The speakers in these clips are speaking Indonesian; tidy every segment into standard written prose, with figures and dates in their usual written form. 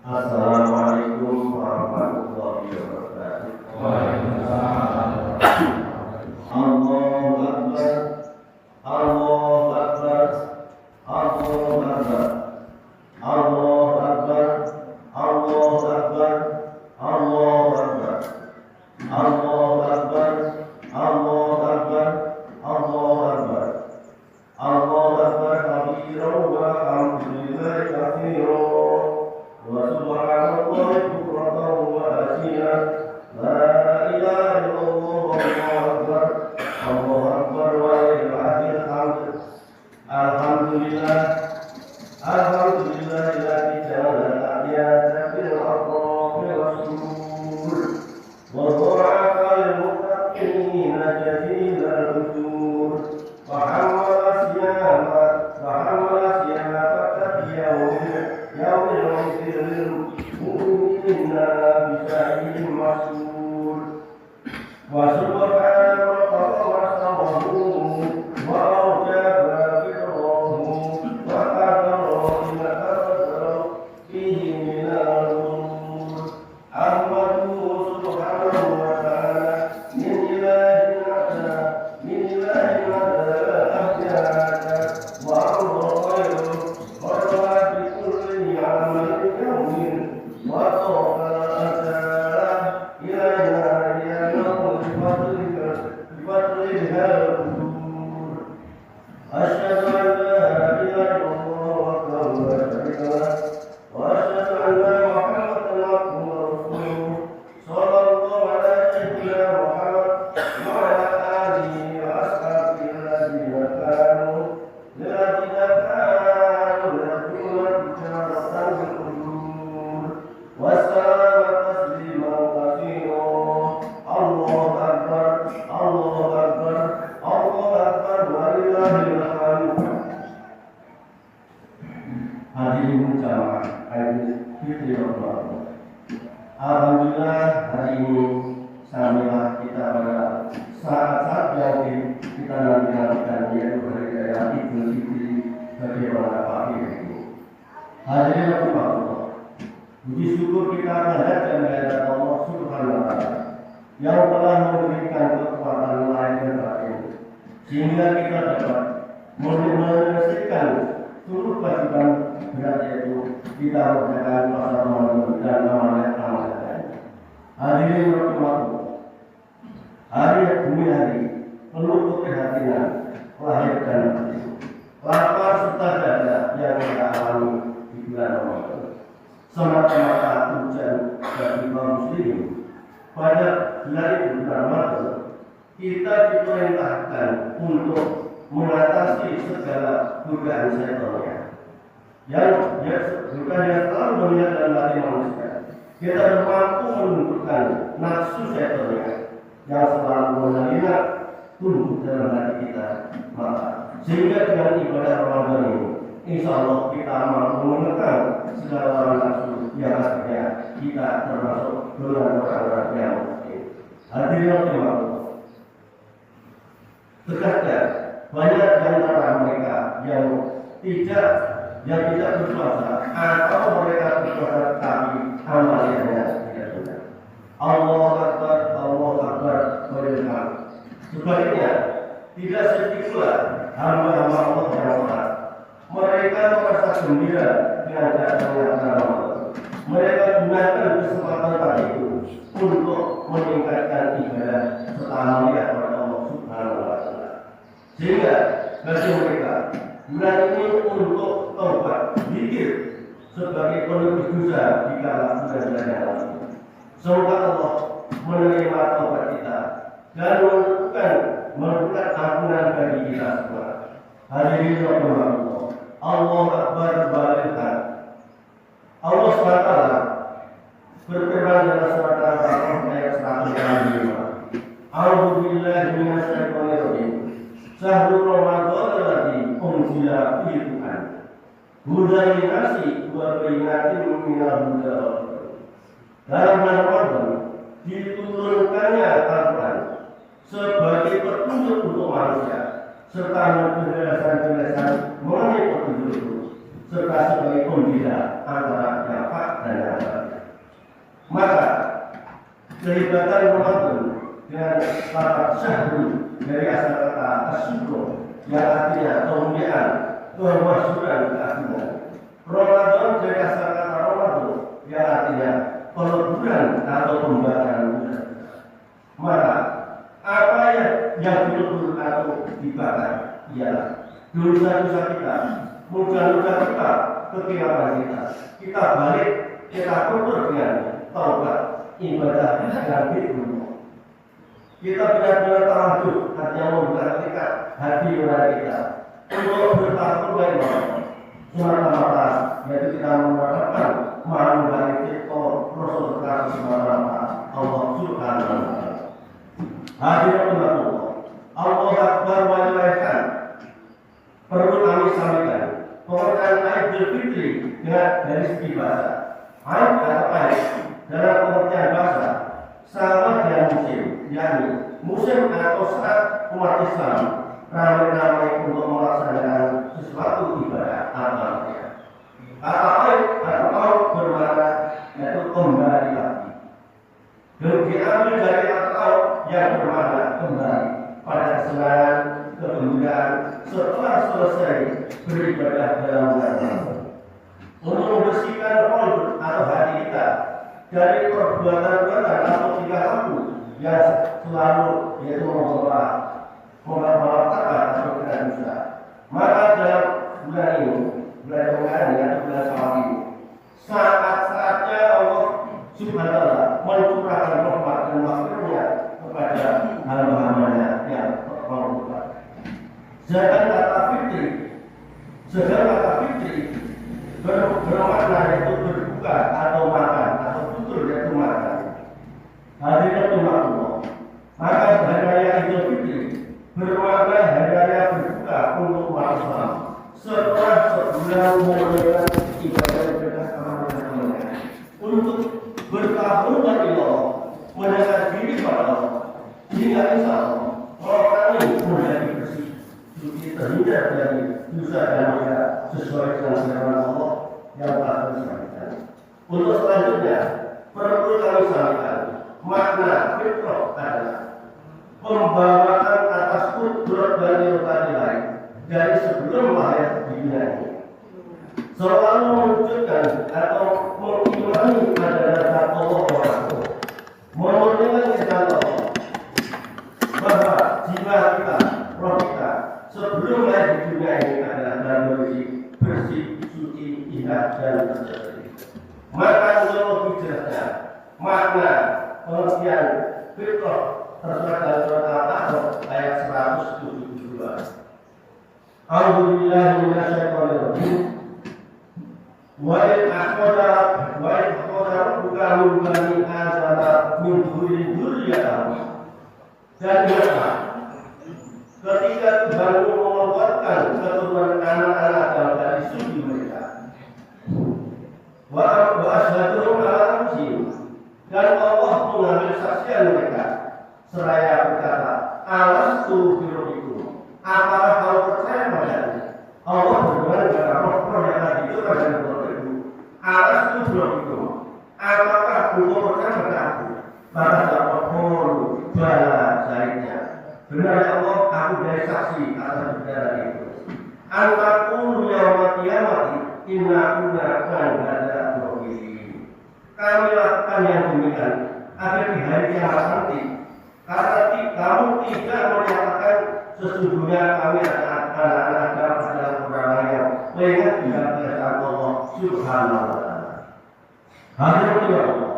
Assalamualaikum warahmatullahi wabarakatuh. Waalaikumsalam. Allahu Akbar, Allahu Akbar, Allahu Akbar, Allahu Akbar, Allahu Akbar, Allahu Akbar, Allahu Akbar, Allahu Akbar, Allahu Akbar, Allahu Akbar kabiran wa alhamdulillahi katsiran wa subhanallahi bukratan wa asila. La ilaha illallah Allahu Akbar, Allahu Akbar wa lillahil hamd. Alhamdulillah, alhamdulillahilladzi ja'ala al-ayata bil arqami was-surur wa dhara'a lil muttaqina jazilal ujur wa hamala siyamata yawmil lil mu'minina bi sa'il mas'ul wa subhana rabbika wa sawahu wa awjaba fitrahu wa qadara ila qadara fihi min al-umur ahmadu subhanahu wa ta'ala min ilahin ada min ilahin ada ahjada wa khairu wa bi kulli amalin yawmin wa tawakkalna ilaina أشهد أن لا إله إلا الله وحده لا شريك له وأشهد أن محمدا عبده ورسوله صلى الله على سيدنا محمد وعلى آله وأصحابه الذين كانوا يرجون تجارة بالأجور والسلام تسليما كثيرا. الله أكبر، الله أكبر، الله أكبر walillahil hamd. Hadirin jamaah Idul Fitri Ramadan. Alhamdulillah hari ini samilah kita pada saat-saat yang kita nanti-nantikan, yaitu hari raya Idul Fitri bagi orang kafir ini. Hadirin Allah, puji syukur kita kehadirat kehadirat Allah Subhanahu wa Ta'ala yang telah memberikan kekuatan lahir dan batin sehingga kita dapat menyelesaikan seluruh kewajiban berat, yaitu kita mengerjakan puasa Ramadan dan amalan-amalan. Hadirin rahmatullah, hari demi hari penuh keprihatinan lahir dan batin, lapar serta dada yang kita alami di bulan Ramadan. Semata-mata ujian bagi kaum muslimin pada bulan Ramadan, kita diperintahkan untuk mengatasi segala godaan setannya yang selalu melihat dalam hati manusia. Kita mampu menundukkan nafsu setannya yang selalu menghina tunduk dalam hati kita. Maka sehingga dengan ibadah Ramadan ini, insya Allah kita mampu menekan segala nafsu yang akhirnya kita termasuk golongan orang-orang yang miskin. Hadirin Allah, terkadang banyak di antara mereka yang tidak berpuasa atau mereka berpuasa tapi amalnya tidak benar. Allahu Akbar, Allahu Akbar walillahil. Sebaliknya tidak sedikit pula hamba-hamba Allah yang taat. Mereka merasa gembira dengan datangnya Ramadan. Mereka gunakan kesempatan tadi itu untuk meningkatkan ibadah serta melihat kepada Allah Subhanahu wa Ta'ala. Sehingga bagi mereka bulan ini untuk taubat, zikir sebagai penebus dosa di kala bulan-bulan yang lalu. Semoga Allah menerima taubat kita dan menentukan ampunan bagi kita semua. Hadirin Allah, Allah Akbar walillahil. Allah SWT berfirman dalam surat Al-Baqarah ayat 105. A'udzu billahi minasyaitonir rajim. Syahrul Ramadan alladzi unzila fihi Qur'an. Hudan lin-nasi wa bayyinatin minal huda wal furqan. Dalam bulan Ramadan diturunkannya Al-Qur'an sebagai petunjuk untuk manusia serta penjelasan mengenai petunjuk itu serta sebagai pembeda antara yang hak dan yang Kelibatan Ramadan dengan kata syahrul dari asal kata asyukur yang artinya kemuliaan, kemasyhuran, keagungan. Ramadan dari asal kata Ramadan yang artinya peleburan atau pembakaran dosa. Maka apa yang dilebur atau dibakar ialah dosa-dosa kita, mudah-mudah kita, kekelapan kita. Kita balik, kita tutur dengan taubat, ibadah dan zikir. Kita benar-benar tawadhu, artinya memperhatikan hati nurani kita untuk bertakwa kepada Allah. Semata-mata yaitu kita mengharapkan menghambali kita Rasul semata-mata Allah Subhanahu wa Ta'ala. Hadirin Allah, Allah Akbar wajibkan perlu kami sampaikan pengertian Idul Fitri dari segi bahasa. Aid atau Aid dalam pengertian bahasa sama dengan musim, yakni musim atau saat umat Islam ramai-ramai untuk melaksanakan sesuatu ibadah amalnya. Kata Aid atau Aid bermakna yaitu kembali lagi. Dan diambil dari kata yang bermakna kembali pada kesenangan, kegembiraan setelah selesai beribadah dalam bulan Ramadan. Untuk membersihkan qalb atau hati kita dari perbuatan-perbuatan atau tingkah laku yang selalu yaitu membatalkan atau kena dosa. Maka dalam bulan ini, bulan Ramadan atau bulan Syawal ini, saat-saatnya Allah Subhanahu wa Ta'ala mencurahkan rahmat dan maghfirah kepada hamba-hambanya yang bertobat. Sedangkan kata fitri bermakna yaitu berbuka atau makan atau tutur yaitu makan. Hadirin Allah, maka hari raya Idul Fitri bermakna hari raya berbuka untuk umat Islam setelah sebulan menunaikan ibadah amal-amalnya untuk bertahun dari Allah, mendekatkan diri pada Allah, hingga insya Allah orang ini menjadi bersih, suci terhindar dari dosa dan dosa sesuai dengan firman Allah yang telah disampaikan. Untuk selanjutnya perlu kami sampaikan makna fitrah adalah pembawaan atas kudrat dan irfan lain dari sebelum lahir di dunia ini. Selalu menunjukkan atau mengimani pada zat Allah Subhanahu, memurnikan kehendak Allah bahwa jiwa kita, roh kita sebelum lahir di dunia ini adalah dalam kondisi bersih, suci, indah dan bersih. Maka untuk lebih jelasnya makna pengertian fitrah tersurat dalam surat Al-A'raf ayat 172. A'udzubillahi minasyaitonir rajim. Wa in akhadha rabbuka min bani adama min dzurriyyatihim. Dan ingatlah ketika Tuhanmu mengeluarkan keturunan anak-anak dari suri mereka. Wa asyhaduhum ala anfusihim, dan Allah mengambil saksian mereka seraya berkata, alastu birabbikum, apakah kau percaya padaku? Allah berfirman kepada roh-roh yang tadi itu pada itu, alastu birabbikum, apakah engkau percaya padaku? Maka jawab bala zaidnya, benar ya Allah, aku dari saksi atas kebenaran itu. Antakulu yaumil qiyamati inna kunna hadza mu'minin. Kami lakukan yang demikian agar di hari kiamat nanti kamu tidak menyatakan sesungguhnya kami adalah anak-anak dalam perkara yang mengingat dengan keesaan Allah Subhanahu wa Ta'ala. Hadirin Allah,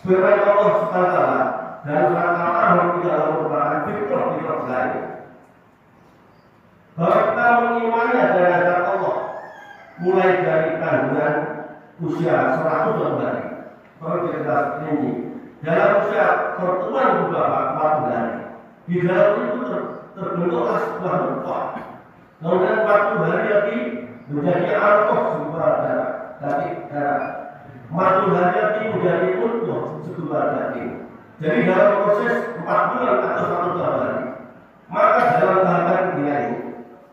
firman Allah Subhanahu wa Ta'ala dan surat Al-A'raf tidak merupakan fitrah lain. Bahwa kita mengimani dengan zat Allah mulai dari kandungan usia 100 hari, perlu kita tinggi dalam usia pertemuan beberapa 4 hari. Di dalam itu terbentuklah sebuah nutfah. Kemudian 40 hari lagi menjadi alkoh sebuah darah, darah. 40 hari lagi menjadi mudghah sebuah daging. Jadi dalam proses 4 bulan atau 1 tahun, maka dalam tahapan dunia ini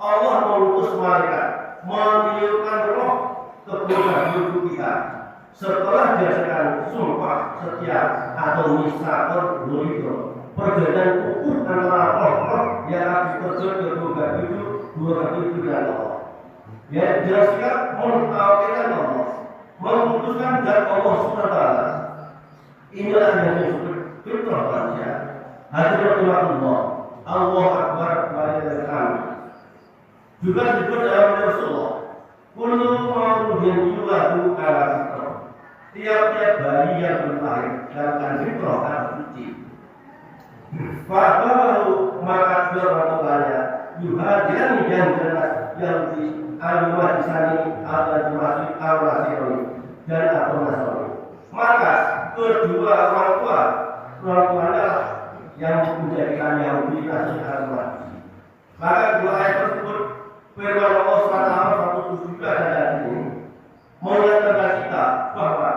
Allah mengutus malaikat meniupkan roh ke tubuh kita setelah diadakan sumpah setia atau misakon dulu perjanjian ukur antara roh yang habis terjun ke dua itu dan Allah. Ya, dia siap mentauhidkan Allah, memutuskan zat Allah SWT. Inilah yang disebut fitrah manusia. Hadirat Allah Akbar bagi kami. Juga disebut dalam Rasulullah, kullu mauludin yuladu ala fitrah. Tiap-tiap bayi yang berlahir dalam fitrah atau suci. Fa'abahu maka berwakilnya yuhadiran yang jelas yang di alimah di sani ada termasuk al-nasironi dan al-nasironi. Maka kedua orang tuanya yang menjadikan Yahudi nasib al-Masih. Maka dua ayat tersebut firman Allah SWT 173 dan ini menyatakan kita bahwa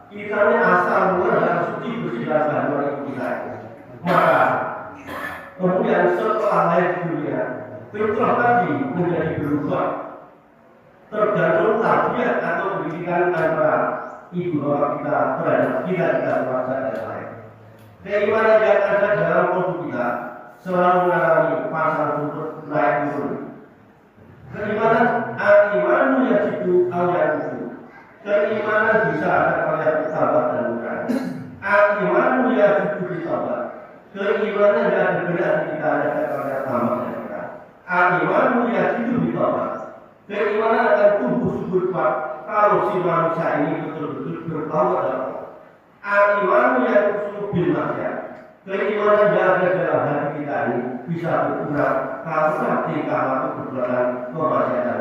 kita ini asal mula yang suci bersih dan kandungan ibu kita. Maka kemudian setelah lahir di dunia, fitrah tadi menjadi berubah tergantung tarbiyah atau pendidikan antara ibu bapak kita terhadap kita merasa dan lain. Keimanan yang ada dalam tubuh kita selalu mengalami pasang surut naik turun. Keimanan al-imanu yajibu al-yajibu. Keimanan bisa ada pada sahabat dan bukan. Al-imanu yajibu disahabat. Keimanan yang berbeda kita ada pada sahabat dan bukan. Al-imanu yajibu disahabat. Keimanan akan tumbuh subur kuat kalau si manusia ini betul-betul bertawar dalam Allah. Al-imanu yajibu bil masyarakat. Keimanan yang ada dalam hati kita ini bisa berkurang kalau nanti kalau berkurang kemaksiatan.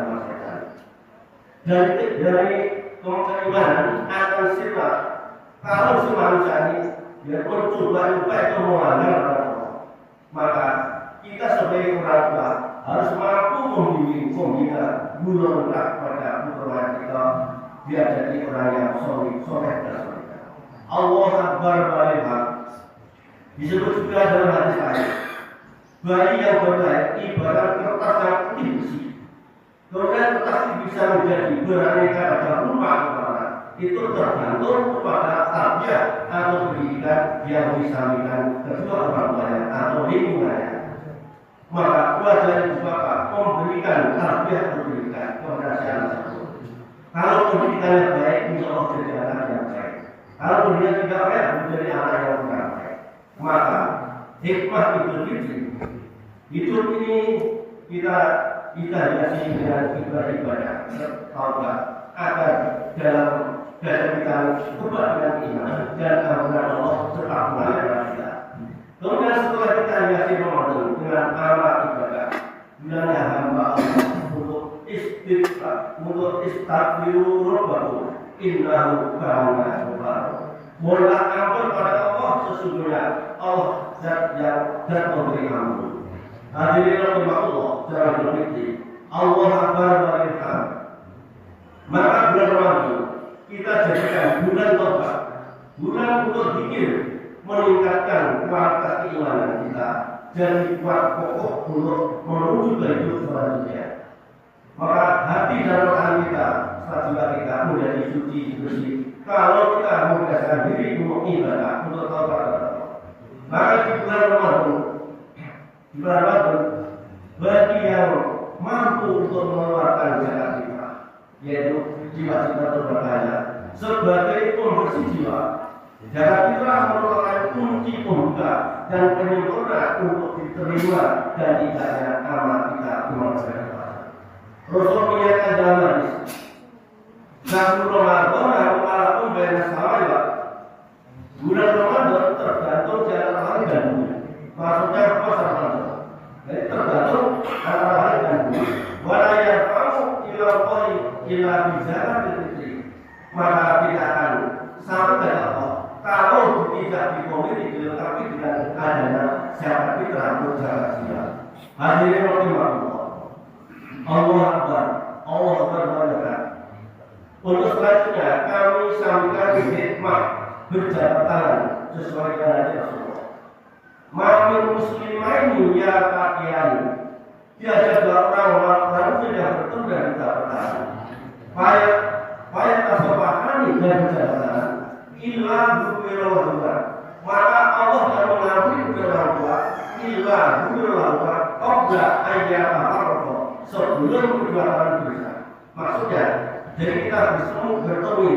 Dari keimanan akan sifat kalau si manusia ini dia mencoba itu melanggar Allah, maka kita sebagai orang tua harus mampu membimbing membina guru pada putra kita biar jadi orang yang soleh dan soleh. Allah Akbar Balihah disebut juga dalam hadis lain, bayi yang berlahir ibarat kertas yang putih bersih. Kemudian kertas itu bisa menjadi beraneka ragam rupa warna. Itu tergantung kepada tarbiyah atau pendidikan yang disampaikan kedua orang tuanya atau lingkungannya. Maka wajar ibu bapak memberikan tarbiyah atau pendidikan kepada si anak tersebut. Kalau pendidikannya baik, insya Allah jadi anak yang baik. Kalau pendidikan tidak baik, menjadi anak yang kurang baik. Maka hikmah Idul Fitri, hidup ini kita hiasi dengan ibadah taubat agar dalam kita kuat dengan iman dan kemudian Allah serta mengalir kita. Kemudian setelah kita hiasi Ramadan dengan amal ibadah, bulannya hamba Allah untuk istighfaru rabbahu innahu kana ghafara. Mohonlah ampun pada Allah, sesungguhnya Allah zat memberi ampun. Hadirin rahmatullah dalam berfitri Allah Akbar Balihah. Maka bulan Ramadan kita jadikan bulan taubat, bulan untuk zikir, meningkatkan kualitas keimanan kita dan kuat pokok untuk menuju ke hidup selanjutnya. Maka hati dan roh kita setelah kita menjadi suci bersih. Kalau kita membiasakan diri untuk ibadah, untuk taubat kepada Allah, maka di bulan Ramadan bagi yang mampu untuk mengeluarkan zakat fitrah, yaitu jiwa-jiwa terberkaya sebagai pembersih jiwa. Zakat fitrah merupakan kunci pembuka dan penyempurna untuk diterima dan tidaknya amal kita kepada Rasul menyatakan dalam hadis, "Satu Ramadan walaupun bayar sawah." Bulan Ramadan tergantung jalan langit dan bumi. Maksudnya apa Ramadan? Jadi tergantung antara langit dan bumi. Walaya kamu ila bizakat fitri. Maka tidak akan sampai Allah kalau tidak dikomit dilengkapi dengan adanya zakat fitrah atau zakat jiwa. Hadirin rahimahullah. Allah Akbar, Allah Akbar Balihah. Untuk selanjutnya kami sampaikan hikmah berjabat tangan sesuai dengan hadis Rasulullah. Mamin muslimaini ya pakaian. Tiada dua orang sudah bertemu dan berjabat tangan. Payah tasawwahani dan jabatan illa bukirullah, maka Allah akan mengampuni kedua orang tua illa bukirullah qabla ayyama farqa, sebelum kedua orang dosa. Maksudnya, jadi kita bertemu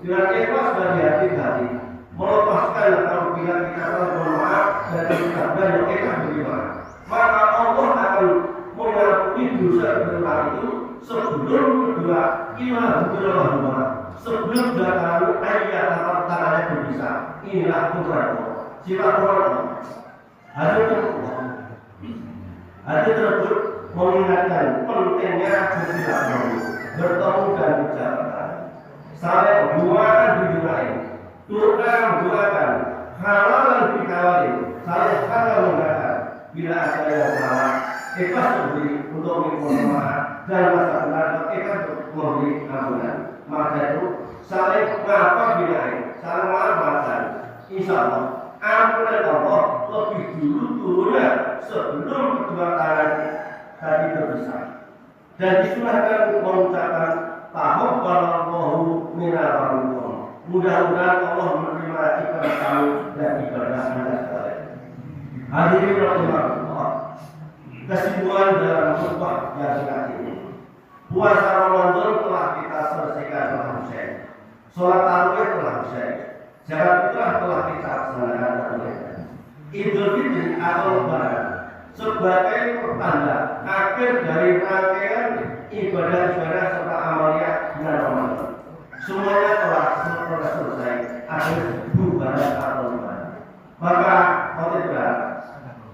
dengan ikhlas dari hati, melepaskan apabila kita salah bermaaf dan kita yang ikhlas beriman, maka Allah akan mengampuni dosa kedua itu sebelum kedua illa bukirullah, sebelum datang ayat tangannya berbisa. Inilah Tuhan. Silaturahmi. Hadis tersebut mengingatkan pentingnya bersilaturahmi, bertemu dan bicara, saling doakan didoain, turunkan doakan, halalan dikawalin, saling halal mengatakan. Bila ada yang salah, ikhlas memberi untuk minta maaf dan masa benar ikhlas memberi ampunan. Maka itu saling maafkan didoain, saling maafkan. Insya Allah ampunan Allah lebih dulu turunnya sebelum kedua tangan tadi berpisah. Dan disunahkan mengucapkan taqabbalallahu minna wa minkum. Mudah-mudahan Allah menerima ibadah kami dan ibadah Anda sekalian. Hadirin rahimahullah, kesimpulan dalam khutbah yang singkat ini, puasa Ramadan telah kita selesaikan telah usai, sholat tarawih telah usai, zakat fitrah telah kita laksanakan dan Idul Fitri atau Lebaran sebagai pertanda akhir dari rangkaian ibadah-ibadah serta amalia bulan Ramadan. Semuanya telah selesai akhir bulan atau Lebaran. Maka khotibah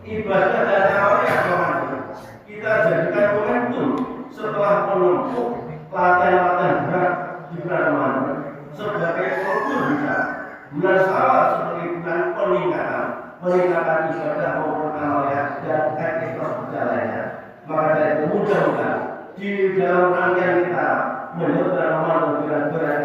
ibadah dan amalia Ramadan kita jadikan momentum setelah menempuh latihan-latihan berat di bulan Ramadan sebagai ukur kita. Bulan Syawal sebagai bulan peningkatan ibadah maupun amalia dan aktivitas berjalannya. Maka dari itu mudah-mudahan di dalam rangkaian kita menuju Ramadan dengan berat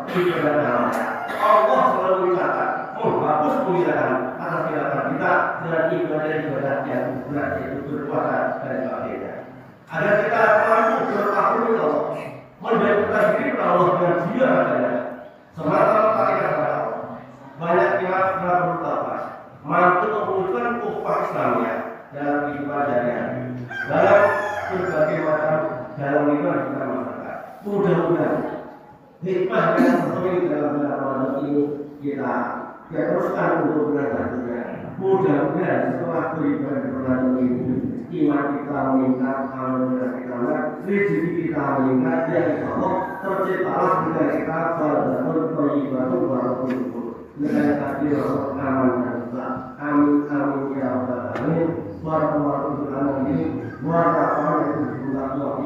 ibadah amalia, Allah selalu mencatat menghapus penghinaan atas tindakan kita dengan ibadah-ibadah yang berat, yaitu berpuasa dan sebagainya. Agar kita mampu bertakwa kepada Allah, mendekatkan diri kepada Allah dengan jiwa adanya, semata-mata kita kepada Allah. Banyak pihak telah berutama mampu mewujudkan upah Islamnya dalam kehidupan sehari-hari, dalam berbagai macam dalam lingkungan kita masyarakat. Mudah-mudahan hikmah yang tertulis dalam bulan Ramadan ini kita teruskan untuk bulan selanjutnya. Mudah-mudahan setelah beribadah bulan ini iman kita meningkat, amal kita meningkat, rezeki kita meningkat, dan insya Allah terciptalah dengan kita salatun thayyibatun barakatuh. Dengan takdir aman dan Islam. Amin amin ya rabbal alamin. Warahmatullahi wabarakatuh. Warahmatullahi wabarakatuh.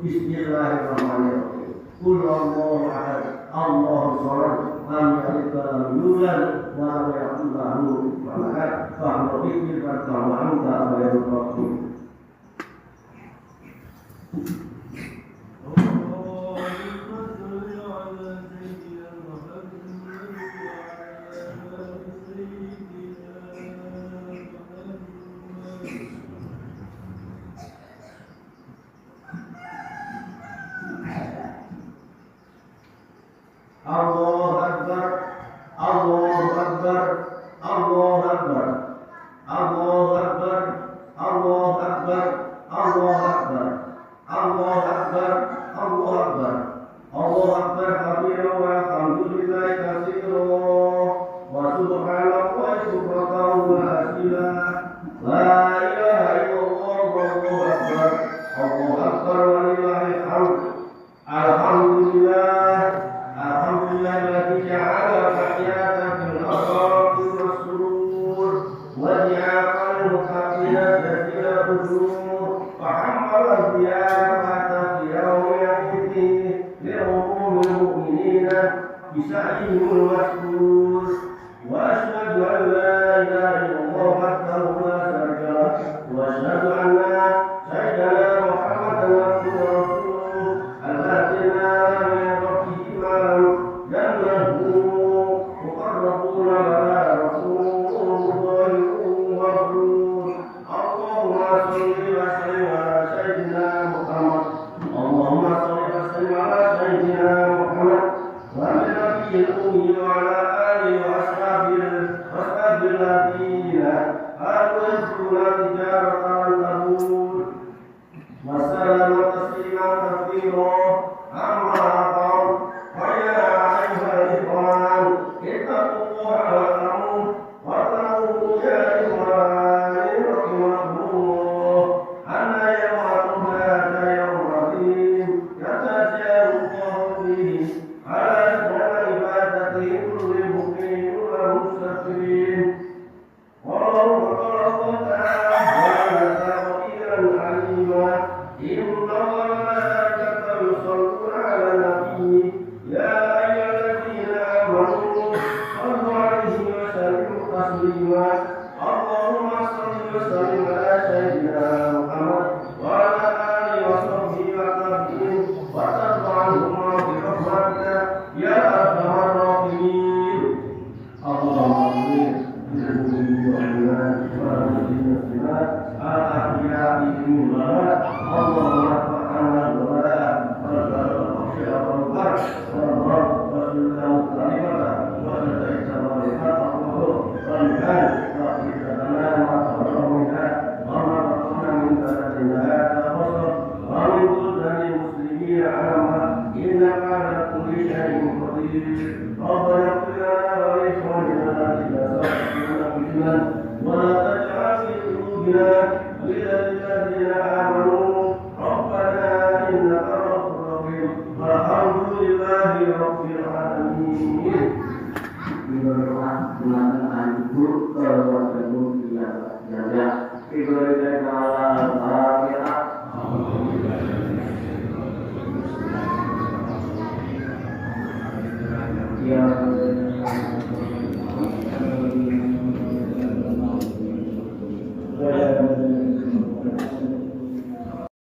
Bismillahirrahmanirrahim. Qul Allahu ahad, Allahu samad, lam yalid wa lam yulad wa lam yakul lahu kufuwan ahad. Fahuwa wa anta khairur rahimin. Allahu Akbar, Allahu Akbar, Allahu Akbar, Allahu Akbar, Allahu Akbar, Allahu Akbar, Allahu Akbar, Allahu Akbar, Allahu Akbar kabiran wa alhamdulillahi katsiran wa subhanallahi bukratan wa asila. La ilaha illallah wallahu akbar, Allahu Akbar walillahil hamd. Alhamdulillah. Alhamdulillah ja'ala tahyata fil asrati was-surur wa ja'ala al-muqaddina dzikra huzur wa hamala ziyarata fi yawmin li'umumil mu'minina bisa'ihimul mas'ul wa ashhadu an la ilaha illallah wahdahu la syarika lahu wa ashhadu anna sayyidana Muhammadan abduhu wa rasuluh al-fatina Allahumma salli wa sallim ala sayyidina الأمي وعلى آله وأصحابه الذين كانوا يدخلون تجارة تبور وسلم تسليما كثيرا أما بعد فيا أيها الإخوان اتقوا الله واعلموا يا إخوان رحمكم الله أن يوم هذا يوم عظيم يتجاوز الله فيه على عبادته للمؤمنين والمستغفرين والله تعالى تقديرا عليما إن الله وملائكته يصلون على النبي يا أيها الذين آمنوا صلوا عليه وسلموا تسليما اللهم صل وسلم على سيدنا محمد وعلى آله وصحبه وتابعين وترضى عنهما برحمتك يا أرحم الراحمين اللهم للمؤمنين والمؤمنات والمسلمات الأحياء منهم والأموات اللهم ارفع عنا البلاء والفقر والضر والمرض والسلطة والطريقة والتي تباركت والمكان وإذا ما تفرغ منها وما بقينا من بلدنا هذا فصل ومن بلدان المسلمين عامة إنك على كل شيء قدير ربنا اغفر لنا ولإخواننا الذين سبقونا بالإيمان ولا تجعل في قلوبنا غلا للذين آمنوا ربنا إنك رؤوف رحيم والحمد لله رب العالمين. Ibu